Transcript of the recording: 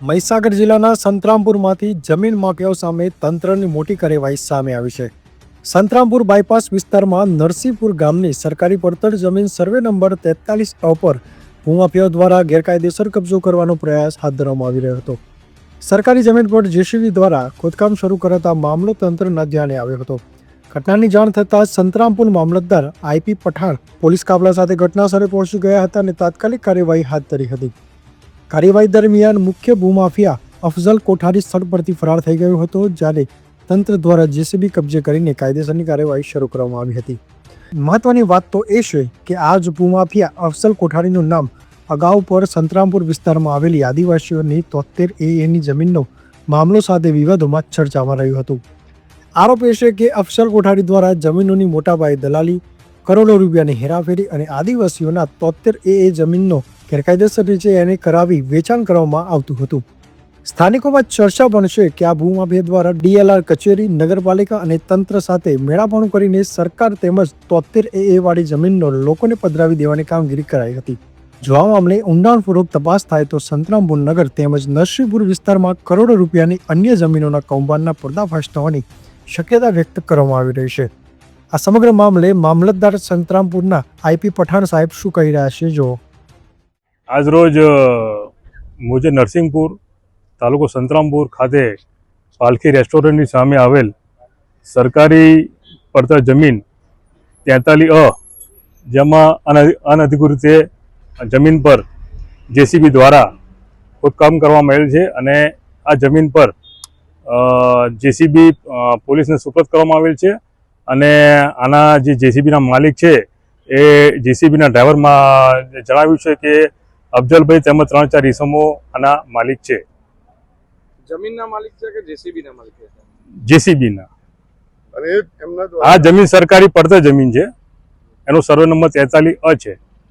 મહીસાગર જિલ્લાના સંતરામપુરમાંથી જમીન માફિયાઓ સામે તંત્રની મોટી કાર્યવાહી સામે આવી છે. સંતરામપુર બાયપાસ વિસ્તારમાં નરસિંહપુર ગામની સરકારી પડતર જમીન સર્વે નંબર 43 પર ભૂમાફિયાઓ દ્વારા ગેરકાયદેસર કબજો કરવાનો પ્રયાસ હાથ ધરવામાં આવી રહ્યો હતો. સરકારી જમીન પર જેસીબી દ્વારા ખોદકામ શરૂ કરાતા મામલો તંત્રના ધ્યાને આવ્યો હતો. ઘટનાની જાણ થતાં સંતરામપુર મામલતદાર આઈપી પઠાણ પોલીસ કાફલા સાથે ઘટનાસ્થળે પહોંચી ગયા હતા અને તાત્કાલિક કાર્યવાહી હાથ ધરી હતી. કાર્યવાહી દરમિયાન મુખ્ય ભૂમાફિયા અફઝલ કોઠારી સ્થળ પરથી ફરાર થઈ ગયો હતો, જ્યારે તંત્ર દ્વારા જેસીબી કબજે કરીને કાયદેસરની કાર્યવાહી શરૂ કરવામાં આવી હતી. મહત્વની વાત તો એ છે કે આ જ ભૂમાફિયા અફઝલ કોઠારીનું નામ અગાઉ પર સંતરામપુર વિસ્તારમાં આવેલી આદિવાસીઓની 73 ની જમીનનો મામલો સાથે વિવાદોમાં ચર્ચામાં રહ્યું હતું. આરોપ એ છે કે અફઝલ કોઠારી દ્વારા જમીનોની મોટા પાયે દલાલી, કરોડો રૂપિયાની હેરાફેરી અને આદિવાસીઓના 73 જમીનનો ગેરકાયદેસર રીતે એને કરાવી વેચાણ કરવામાં આવતું હતું. સ્થાનિકોમાં ચર્ચા પણ છે કે આ ભૂમાફિયા દ્વારા ડીએલઆર કચેરી, નગરપાલિકા અને તંત્ર સાથે મેળાપણું કરીને સરકાર તેમજ 73 વાળી જમીનનો લોકોને પધરાવી દેવાની કામગીરી કરાઈ હતી. જો આ મામલે ઊંડાણપૂર્વક તપાસ થાય તો સંતરામપુર નગર તેમજ નરસિંહપુર વિસ્તારમાં કરોડો રૂપિયાની અન્ય જમીનોના કૌભાંડના પર્દાફાશ થવાની શક્યતા વ્યક્ત કરવામાં આવી રહી છે. આ સમગ્ર મામલે મામલતદાર સંતરામપુરના આઈપી પઠાણ સાહેબ શું કહી રહ્યા છે જો. આજરોજ મુજે નરસિંહપુર તાલુકો સંતરામપુર ખાતે પાલખી રેસ્ટોરન્ટની સામે આવેલ સરકારી પડતર જમીન 43 જેમાં અનધિકૃત જમીન પર જેસીબી દ્વારા ખોદકામ કરવામાં આવેલ છે અને આ જમીન પર જેસીબી પોલીસને સુપરત કરવામાં આવેલ છે અને આના જે જેસીબીના માલિક છે એ જેસીબીના ડ્રાઈવરમાં જણાવ્યું છે કે અફઝલભાઈ તેમજ 3-4 ઈસમો આના માલિક છે. જમીનના માલિક છે કે જેસીબીના માલિક છે? જેસીબીના. અને એમના આ જમીન સરકારી પડતર જમીન છે, એનો સર્વે નંબર 43 છે.